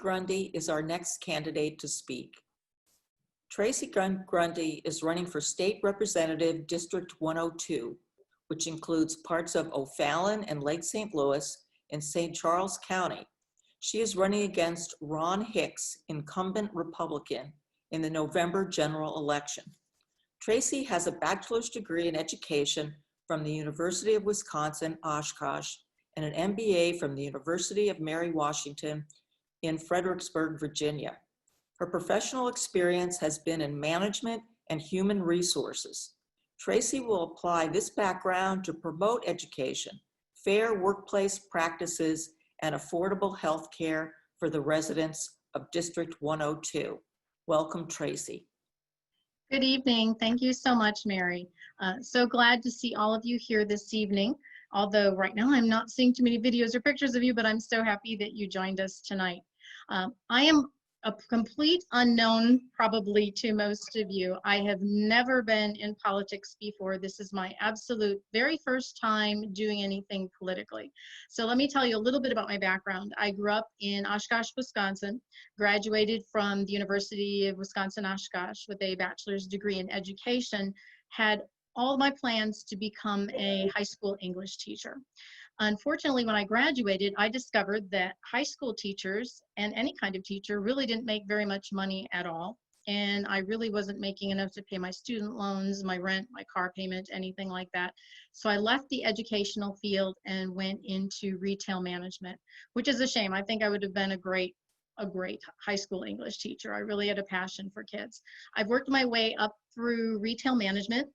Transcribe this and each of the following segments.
Grundy is our next candidate to speak. Tracy Grundy is running for State Representative District 102, which includes parts of O'Fallon and Lake St. Louis in St. Charles County. She is running against Ron Hicks, incumbent Republican, in the November general election. Tracy has a bachelor's degree in education from the University of Wisconsin-Oshkosh and an MBA from the University of Mary Washington in Fredricksburg, Virginia. Her professional experience has been in management and human resources. Tracy will apply this background to promote education, fair workplace practices, and affordable health care for the residents of District 102. Welcome, Tracy. Good evening. Thank you so much, Mary. So glad to see all of you here this evening. Although right now I'm not seeing too many videos or pictures of you, but I'm so happy that you joined us tonight. I am a complete unknown probably to most of you. I have never been in politics before. This is my absolute very first time doing anything politically. So let me tell you a little bit about my background. I grew up in Oshkosh, Wisconsin, graduated from the University of Wisconsin-Oshkosh with a bachelor's degree in education, had all my plans to become a high school English teacher. Unfortunately, when I graduated, I discovered that high school teachers and any kind of teacher really didn't make very much money at all. And I really wasn't making enough to pay my student loans, my rent, my car payment, anything like that. So I left the educational field and went into retail management, which is a shame. I think I would have been a great high school English teacher. I really had a passion for kids. I've worked my way up through retail management.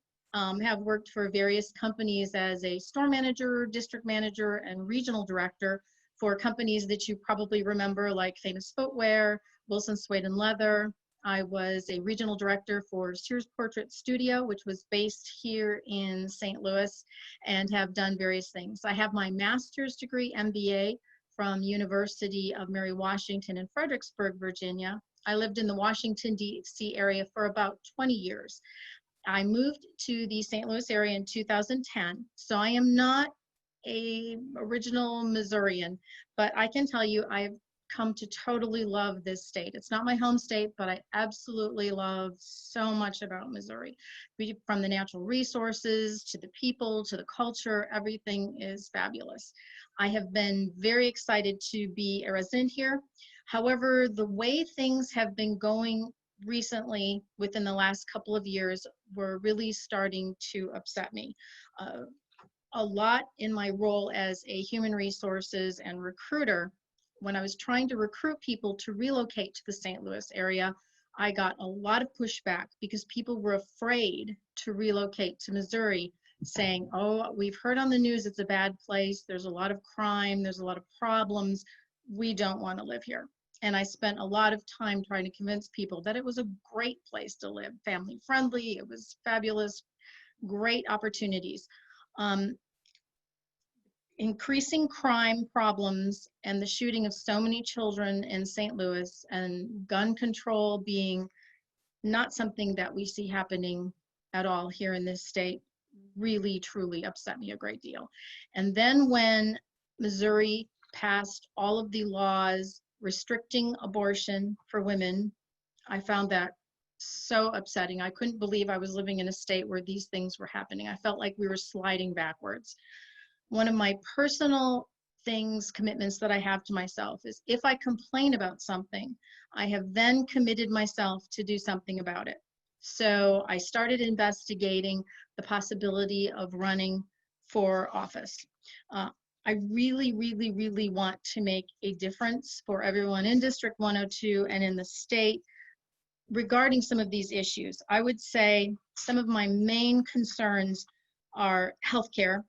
Have worked for various companies as a store manager, district manager, and regional director for companies that you probably remember, like Famous Footwear, Wilson Suede and Leather. I was a regional director for Sears Portrait Studio, which was based here in St. Louis, and have done various things. I have my master's degree, MBA, from University of Mary Washington in Fredericksburg, Virginia. I lived in the Washington, D.C. area for about 20 years. I moved to the St. Louis area in 2010, so I am not a original Missourian, but I can tell you I've come to totally love this state. It's not my home state, but I absolutely love so much about Missouri. From the natural resources, to the people, to the culture, everything is fabulous. I have been very excited to be a resident here. However, the way things have been going recently, within the last couple of years, were really starting to upset me. A lot in my role as a human resources and recruiter, when I was trying to recruit people to relocate to the St. Louis area, I got a lot of pushback because people were afraid to relocate to Missouri, saying, oh, we've heard on the news it's a bad place, there's a lot of crime, there's a lot of problems, we don't want to live here. And I spent a lot of time trying to convince people that it was a great place to live, family friendly, it was fabulous, great opportunities. Increasing crime problems and the shooting of so many children in St. Louis, and gun control being not something that we see happening at all here in this state, really truly upset me a great deal. And then when Missouri passed all of the laws restricting abortion for women, I found that so upsetting. I couldn't believe I was living in a state where these things were happening. I felt like we were sliding backwards. One of my personal commitments that I have to myself is if I complain about something, I have then committed myself to do something about it. So I started investigating the possibility of running for office. I really, really, really want to make a difference for everyone in District 102 and in the state regarding some of these issues. I would say some of my main concerns are healthcare,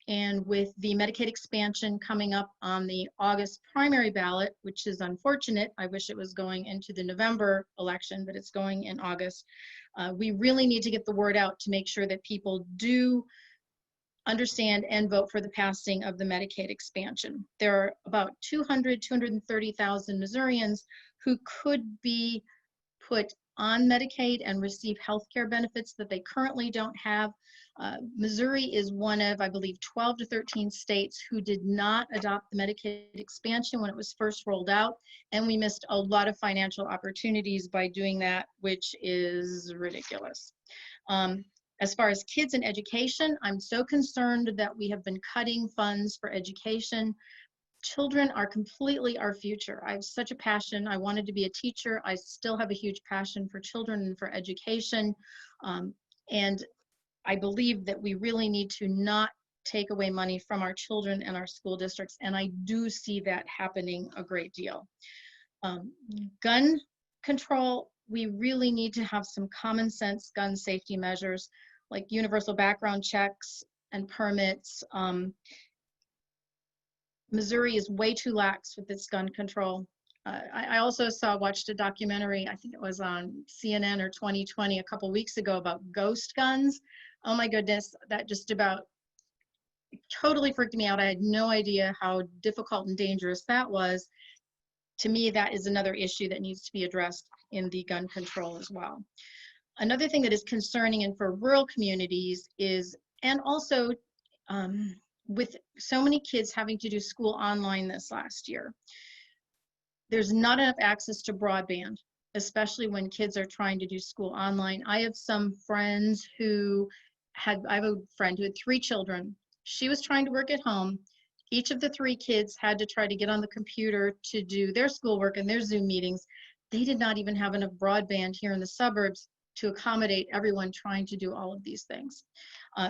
and with the Medicaid expansion coming up on the August primary ballot, which is unfortunate, I wish it was going into the November election, but it's going in August. We really need to get the word out to make sure that people do understand and vote for the passing of the Medicaid expansion. There are about 230,000 Missourians who could be put on Medicaid and receive health care benefits that they currently don't have. Missouri is one of, I believe, 12 to 13 states who did not adopt the Medicaid expansion when it was first rolled out, and we missed a lot of financial opportunities by doing that, which is ridiculous. As far as kids and education, I'm so concerned that we have been cutting funds for education. Children are completely our future. I have such a passion. I wanted to be a teacher. I still have a huge passion for children and for education. And I believe that we really need to not take away money from our children and our school districts. And I do see that happening a great deal. Gun control, we really need to have some common sense gun safety measures like universal background checks and permits. Missouri is way too lax with its gun control. I also watched a documentary, I think it was on CNN or 2020 a couple weeks ago about ghost guns. Oh my goodness, that just about totally freaked me out. I had no idea how difficult and dangerous that was. To me, that is another issue that needs to be addressed in the gun control as well. Another thing that is concerning and for rural communities is, and also with so many kids having to do school online this last year, there's not enough access to broadband, especially when kids are trying to do school online. I have some friends who I have a friend who had 3 children. She was trying to work at home. Each of the 3 kids had to try to get on the computer to do their schoolwork and their Zoom meetings. They did not even have enough broadband here in the suburbs to accommodate everyone trying to do all of these things.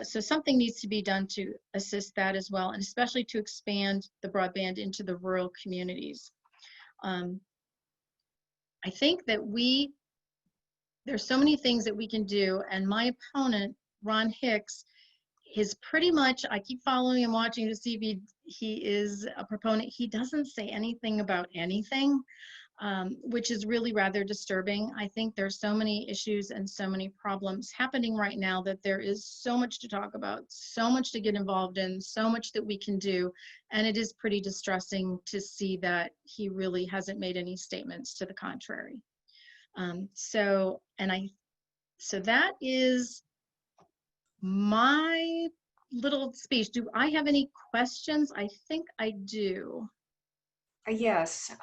So something needs to be done to assist that as well, and especially to expand the broadband into the rural communities. I think that there's so many things that we can do, and my opponent, Ron Hicks, is pretty much, I keep following and watching to see if he is a proponent. He doesn't say anything about anything, which is really rather disturbing. I think there's so many issues and so many problems happening right now that there is so much to talk about, so much to get involved in, so much that we can do. And it is pretty distressing to see that he really hasn't made any statements to the contrary. So that is my little speech. Do I have any questions? I think I do. Yes.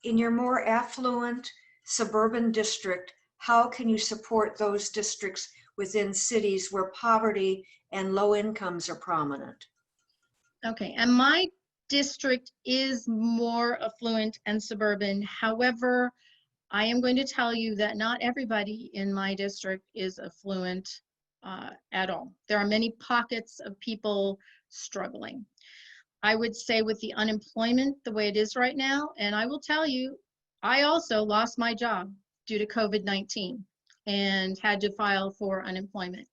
In your more affluent suburban district, how can you support those districts within cities where poverty and low incomes are prominent? Okay, and my district is more affluent and suburban. However, I am going to tell you that not everybody in my district is affluent at all. There are many pockets of people struggling. I would say with the unemployment the way it is right now, and I will tell you, I also lost my job due to COVID-19 and had to file for unemployment.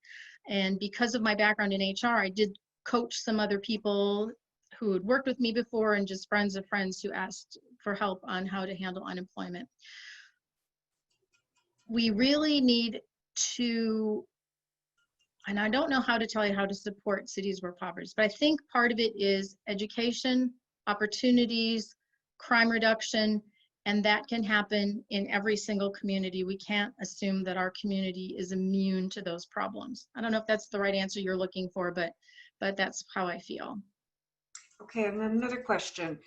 And because of my background in HR, I did coach some other people who had worked with me before and just friends of friends who asked for help on how to handle unemployment. We really need to, and I don't know how to tell you how to support cities where poverty is, but I think part of it is education, opportunities, crime reduction, and that can happen in every single community. We can't assume that our community is immune to those problems. I don't know if that's the right answer you're looking for, but that's how I feel. Okay, and another question.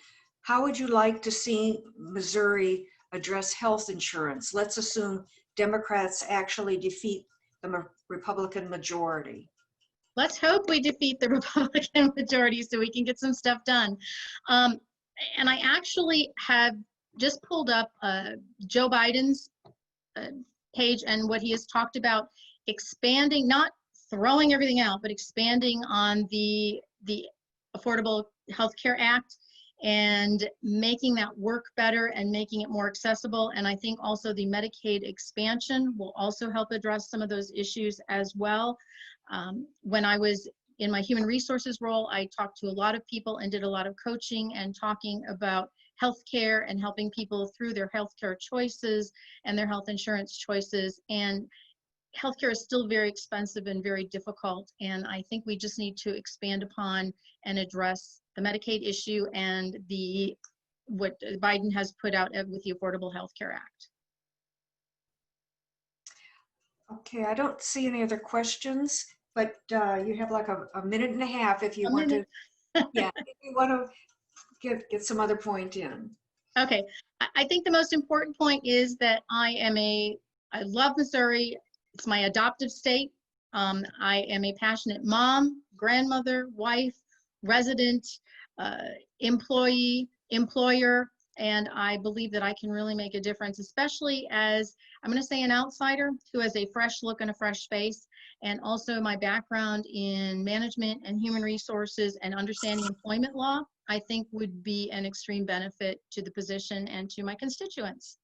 How would you like to see Missouri address health insurance? Let's assume Democrats actually defeat the Republican majority. Let's hope we defeat the Republican majority so we can get some stuff done. And I actually have just pulled up Joe Biden's page and what he has talked about expanding, not throwing everything out, but expanding on the Affordable Health Care Act and making that work better and making it more accessible. And I think also the Medicaid expansion will also help address some of those issues as well. When I was in my human resources role, I talked to a lot of people and did a lot of coaching and talking about healthcare and helping people through their healthcare choices and their health insurance choices. And healthcare is still very expensive and very difficult. And I think we just need to expand upon and address the Medicaid issue and what Biden has put out with the Affordable Health Care Act. Okay, I don't see any other questions. but you have like a minute and a half if you A want to, minute. yeah, if you want to get some other point in. Okay, I think the most important point is that I love Missouri. It's my adoptive state. I am a passionate mom, grandmother, wife, resident, employee, employer, and I believe that I can really make a difference, especially as, I'm going to say, an outsider who has a fresh look and a fresh face, and also my background in management and human resources and understanding employment law, I think would be an extreme benefit to the position and to my constituents.